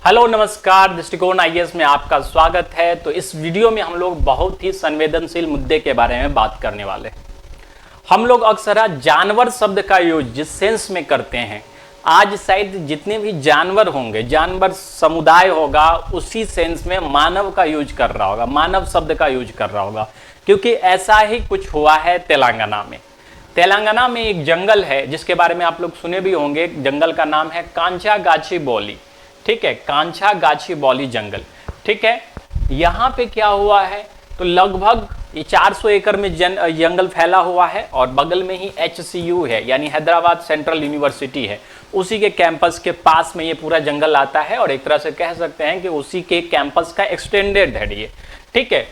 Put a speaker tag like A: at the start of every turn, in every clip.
A: Hello नमस्कार, दृष्टिकोण IAS में आपका स्वागत है। तो इस वीडियो में हम लोग बहुत ही संवेदनशील मुद्दे के बारे में बात करने वाले हैं। हम लोग अक्सर जानवर शब्द का यूज जिस सेंस में करते हैं, आज शायद जितने भी जानवर होंगे, जानवर समुदाय होगा, उसी सेंस में मानव का यूज कर रहा होगा, मानव शब्द का यूज कर रहा होगा। क्योंकि ऐसा ही कुछ हुआ है तेलंगाना में। तेलंगाना में एक जंगल है जिसके बारे में आप लोग सुने भी होंगे। जंगल का नाम है कांचागाछीबौली। ठीक है, कांचागाछीबौली जंगल। ठीक है, यहाँ पे क्या हुआ है, तो लगभग ये 400 एकड़ में जंगल फैला हुआ है और बगल में ही HCU है, यानी हैदराबाद सेंट्रल यूनिवर्सिटी है। उसी के कैंपस के पास में ये पूरा जंगल आता है और एक तरह से कह सकते हैं कि उसी के कैंपस का एक्सटेंडेड है ये। ठीक है,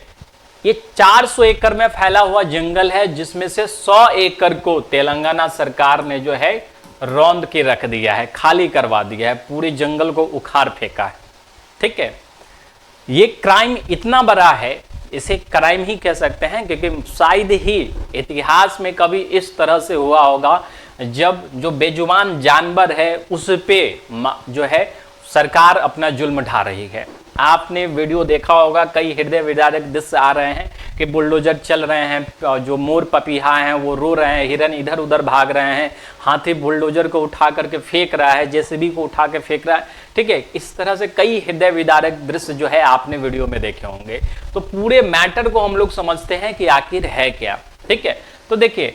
A: ये 400 एकड़ में फैला हुआ जंगल है, जिसमें से 100 एकड़ को तेलंगाना सरकार ने जो है रौंद के रख दिया है, खाली करवा दिया है, पूरे जंगल को उखाड़ फेंका है। ठीक है, ये क्राइम इतना बड़ा है, इसे क्राइम ही कह सकते हैं, क्योंकि शायद ही इतिहास में कभी इस तरह से हुआ होगा जब जो बेजुबान जानवर है उस पे जो है सरकार अपना जुल्म ढा रही है। आपने वीडियो देखा होगा, कई हृदय विदारक दृश्य आ रहे हैं कि बुलडोजर चल रहे हैं, जो मोर पपीहा हैं वो रो रहे हैं, हिरन इधर उधर भाग रहे हैं, हाथी बुलडोजर को उठा करके फेंक रहा है, JCB को उठा के फेंक रहा है। ठीक है, इस तरह से कई हृदय विदारक दृश्य जो है आपने वीडियो में देखे होंगे। तो पूरे मैटर को हम लोग समझते हैं कि आखिर है क्या। ठीक है, तो देखिए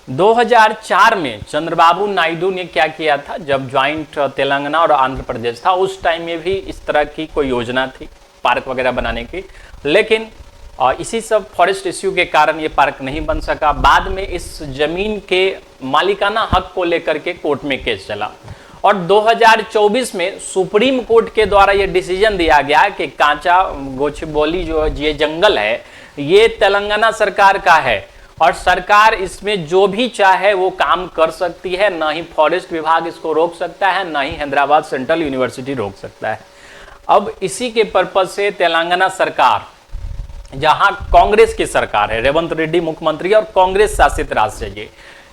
A: 2004 में चंद्रबाबू नायडू ने क्या किया था, जब ज्वाइंट तेलंगाना और आंध्र प्रदेश था, उस टाइम में भी इस तरह की कोई योजना थी पार्क वगैरह बनाने की, लेकिन इसी सब फॉरेस्ट इश्यू के कारण ये पार्क नहीं बन सका। बाद में इस जमीन के मालिकाना हक को लेकर के कोर्ट में केस चला और 2024 में सुप्रीम कोर्ट के द्वारा ये डिसीजन दिया गया कि कांचागाछीबौली जो ये जंगल है ये तेलंगाना सरकार का है और सरकार इसमें जो भी चाहे वो काम कर सकती है। ना ही फॉरेस्ट विभाग इसको रोक सकता है, ना ही हैदराबाद सेंट्रल यूनिवर्सिटी रोक सकता है। अब इसी के पर्पज से तेलंगाना सरकार, जहां कांग्रेस की सरकार है, रेवंत रेड्डी मुख्यमंत्री और कांग्रेस शासित राज्य है,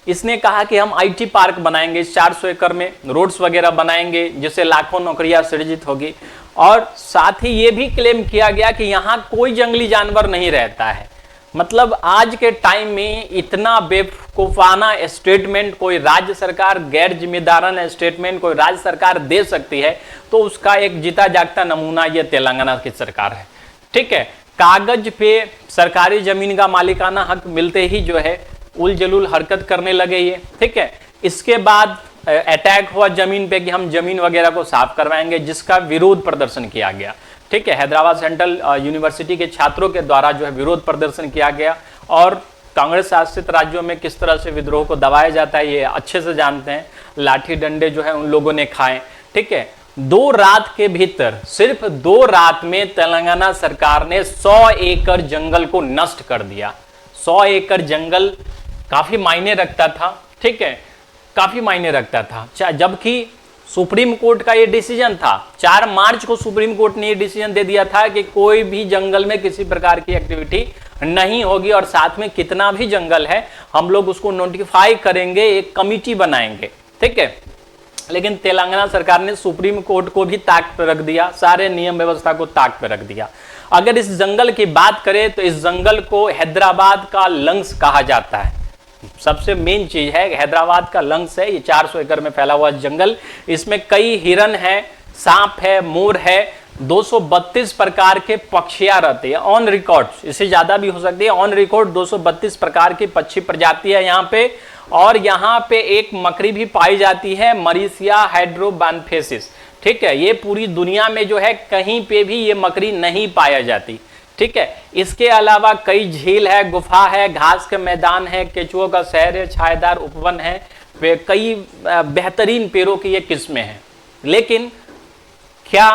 A: इसने कहा कि हम IT पार्क बनाएंगे, 400 एकड़ में रोड्स वगैरह बनाएंगे, जिससे लाखों नौकरियां सृजित होगी। और साथ ही ये भी क्लेम किया गया कि यहाँ कोई जंगली जानवर नहीं रहता है। मतलब आज के टाइम में इतना बेवकूफाना स्टेटमेंट कोई राज्य सरकार, गैर जिम्मेदाराना स्टेटमेंट कोई राज्य सरकार दे सकती है, तो उसका एक जीता जागता नमूना ये तेलंगाना की सरकार है। ठीक है, कागज पे सरकारी जमीन का मालिकाना हक मिलते ही जो है उल जलूल हरकत करने लगे ये। ठीक है, इसके बाद अटैक हुआ जमीन पे कि हम जमीन वगैरह को साफ करवाएंगे, जिसका विरोध प्रदर्शन किया गया। ठीक है, हैदराबाद सेंट्रल यूनिवर्सिटी के छात्रों के द्वारा जो है विरोध प्रदर्शन किया गया और कांग्रेस शासित राज्यों में किस तरह से विद्रोह को दबाया जाता है ये अच्छे से जानते हैं। लाठी डंडे जो है उन लोगों ने खाए। ठीक है, 2 रात के भीतर, सिर्फ 2 रात में तेलंगाना सरकार ने 100 एकड़ जंगल को नष्ट कर दिया। 100 एकड़ जंगल काफी मायने रखता था। ठीक है, काफी मायने रखता था, जबकि सुप्रीम कोर्ट का ये डिसीजन था। 4 मार्च को सुप्रीम कोर्ट ने ये डिसीजन दे दिया था कि कोई भी जंगल में किसी प्रकार की एक्टिविटी नहीं होगी और साथ में कितना भी जंगल है हम लोग उसको नोटिफाई करेंगे, एक कमिटी बनाएंगे। ठीक है, लेकिन तेलंगाना सरकार ने सुप्रीम कोर्ट को भी ताक पर रख दिया, सारे नियम व्यवस्था को ताक पर रख दिया। अगर इस जंगल की बात करें तो इस जंगल को हैदराबाद का लंग्स कहा जाता है। सबसे मेन चीज है हैदराबाद का लंग्स है ये 400 एकड़ में फैला हुआ जंगल। इसमें कई हिरन है, सांप है, मोर है, 232 प्रकार के पक्षियां रहते हैं ऑन रिकॉर्ड, इससे ज्यादा भी हो सकती है। ऑन रिकॉर्ड 232 प्रकार की पक्षी प्रजाति है यहाँ पे। और यहाँ पे एक मकड़ी भी पाई जाती है, मरीसिया हाइड्रोबानफेसिस। ठीक है, ये पूरी दुनिया में जो है कहीं पे भी ये मकड़ी नहीं पाया जाती। ठीक है, इसके अलावा कई झील है, गुफा है, घास के मैदान है, केचुओं का शहर है, छायेदार उपवन है, कई बेहतरीन पेड़ों की ये किस्में हैं। लेकिन क्या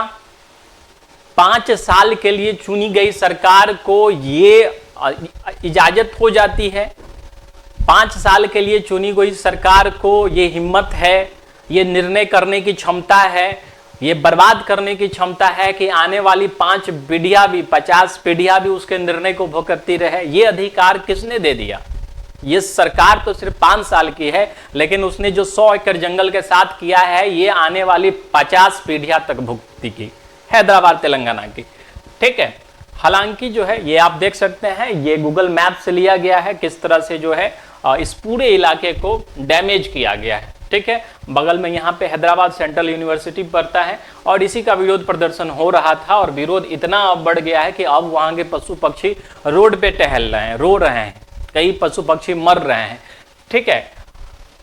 A: 5 साल के लिए चुनी गई सरकार को ये इजाजत हो जाती है? 5 साल के लिए चुनी गई सरकार को ये हिम्मत है, ये निर्णय करने की क्षमता है, ये बर्बाद करने की क्षमता है कि आने वाली 5 पीढ़ियां भी, 50 पीढ़ियां भी उसके निर्णय को भुगतती रहे? ये अधिकार किसने दे दिया? ये सरकार तो सिर्फ 5 साल की है, लेकिन उसने जो 100 एकड़ जंगल के साथ किया है ये आने वाली 50 पीढ़ियां तक भुगती की। हैदराबाद तेलंगाना की, ठीक है। हालांकि जो है ये आप देख सकते हैं, ये गूगल मैप से लिया गया है, किस तरह से जो है इस पूरे इलाके को डैमेज किया गया है, ठीक है। बगल में यहाँ पे हैदराबाद सेंट्रल यूनिवर्सिटी पड़ता है और इसी का विरोध प्रदर्शन हो रहा था और विरोध इतना अब बढ़ गया है कि अब वहाँ के पशु पक्षी रोड पे टहल रहे हैं, रो रहे हैं, कई पशु पक्षी मर रहे हैं, ठीक है।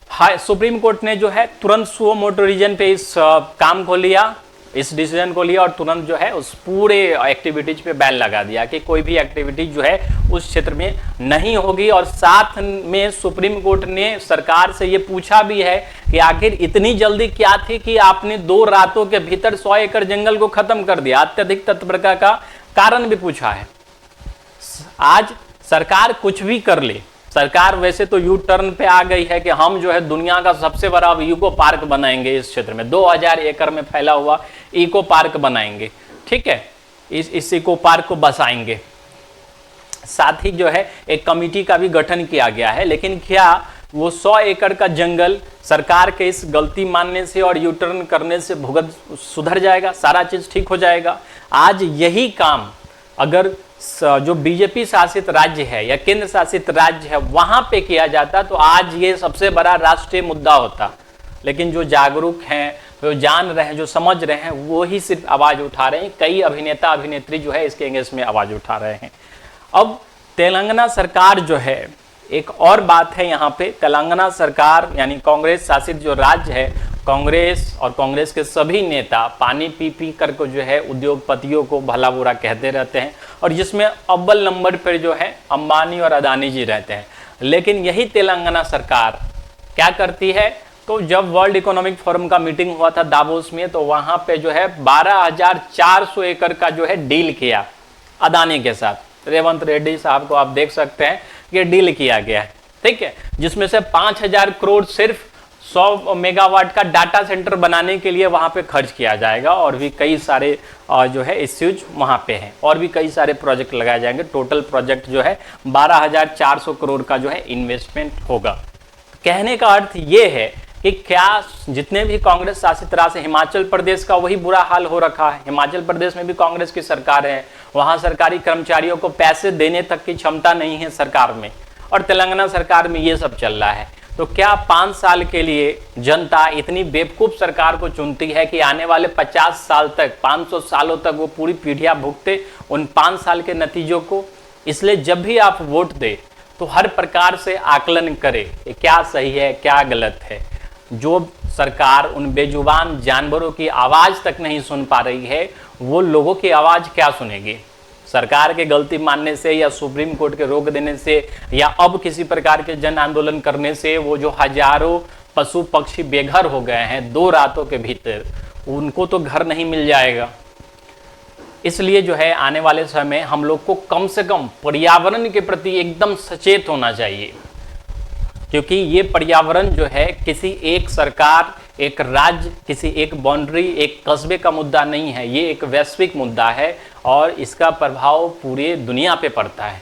A: हाई सुप्रीम कोर्ट ने जो है तुरंत सुओ मोटो रीजन पे इस काम को लिया, इस डिसीजन को लिया और तुरंत जो है उस पूरे एक्टिविटीज पे बैन लगा दिया कि कोई भी एक्टिविटी जो है उस क्षेत्र में नहीं होगी। और साथ में सुप्रीम कोर्ट ने सरकार से ये पूछा भी है कि आखिर इतनी जल्दी क्या थी कि आपने 2 रातों के भीतर 100 एकड़ जंगल को खत्म कर दिया। अत्यधिक तत्परता का कारण भी पूछा है। आज सरकार कुछ भी कर ले, सरकार वैसे तो यू टर्न पे आ गई है कि हम जो है दुनिया का सबसे बड़ा इको पार्क बनाएंगे, इस क्षेत्र में 2000 एकड़ में फैला हुआ इको पार्क बनाएंगे, ठीक है। इस इको पार्क को बसाएंगे। साथ ही जो है एक कमेटी का भी गठन किया गया है, लेकिन क्या वो 100 एकड़ का जंगल सरकार के इस गलती मानने से और यू टर्न करने से भुगत सुधर जाएगा, सारा चीज ठीक हो जाएगा? आज यही काम अगर जो बीजेपी शासित राज्य है या केंद्र शासित राज्य है वहां पे किया जाता तो आज ये सबसे बड़ा राष्ट्रीय मुद्दा होता। लेकिन जो जागरूक हैं, जो जान रहे हैं, जो समझ रहे हैं, वो ही सिर्फ आवाज उठा रहे हैं। कई अभिनेता अभिनेत्री जो है इसके अगेंस्ट में आवाज उठा रहे हैं। अब तेलंगाना सरकार जो है, एक और बात है यहाँ पे, तेलंगाना सरकार यानी कांग्रेस शासित जो राज्य है, कांग्रेस और कांग्रेस के सभी नेता पानी पी पी कर को जो है उद्योगपतियों को भला बुरा कहते रहते हैं और जिसमें अव्वल नंबर पर जो है अंबानी और अदानी जी रहते हैं। लेकिन यही तेलंगाना सरकार क्या करती है, तो जब वर्ल्ड इकोनॉमिक फोरम का मीटिंग हुआ था दावोस में, तो वहां पे जो है 12,400 एकड़ का जो है डील किया अदानी के साथ। रेवंत रेड्डी साहब को आप देख सकते हैं कि डील किया गया है, ठीक है, जिसमें से 5,000 करोड़ सिर्फ 100 मेगावाट का डाटा सेंटर बनाने के लिए वहां पे खर्च किया जाएगा और भी कई सारे जो है इश्यूज वहां पे हैं और भी कई सारे प्रोजेक्ट लगाए जाएंगे। टोटल प्रोजेक्ट जो है 12,400 करोड़ का जो है इन्वेस्टमेंट होगा। कहने का अर्थ ये है कि क्या जितने भी कांग्रेस शासित राज्य, हिमाचल प्रदेश का वही बुरा हाल हो रखा है। हिमाचल प्रदेश में भी कांग्रेस की सरकार है, वहां सरकारी कर्मचारियों को पैसे देने तक की क्षमता नहीं है सरकार में, और तेलंगाना सरकार में ये सब चल रहा है। तो क्या 5 साल के लिए जनता इतनी बेवकूफ सरकार को चुनती है कि आने वाले 50 साल तक, 500 सालों तक वो पूरी पीढ़ियां भुगते उन 5 साल के नतीजों को? इसलिए जब भी आप वोट दे तो हर प्रकार से आकलन करे कि क्या सही है क्या गलत है। जो सरकार उन बेजुबान जानवरों की आवाज तक नहीं सुन पा रही है, वो लोगों की आवाज क्या सुनेगी? सरकार के गलती मानने से या सुप्रीम कोर्ट के रोक देने से या अब किसी प्रकार के जन आंदोलन करने से वो जो हजारों पशु पक्षी बेघर हो गए हैं 2 रातों के भीतर, उनको तो घर नहीं मिल जाएगा। इसलिए जो है आने वाले समय हम लोग को कम से कम पर्यावरण के प्रति एकदम सचेत होना चाहिए, क्योंकि ये पर्यावरण जो है किसी एक सरकार, एक राज्य, किसी एक बाउंड्री, एक कस्बे का मुद्दा नहीं है, ये एक वैश्विक मुद्दा है और इसका प्रभाव पूरे दुनिया पे पड़ता है।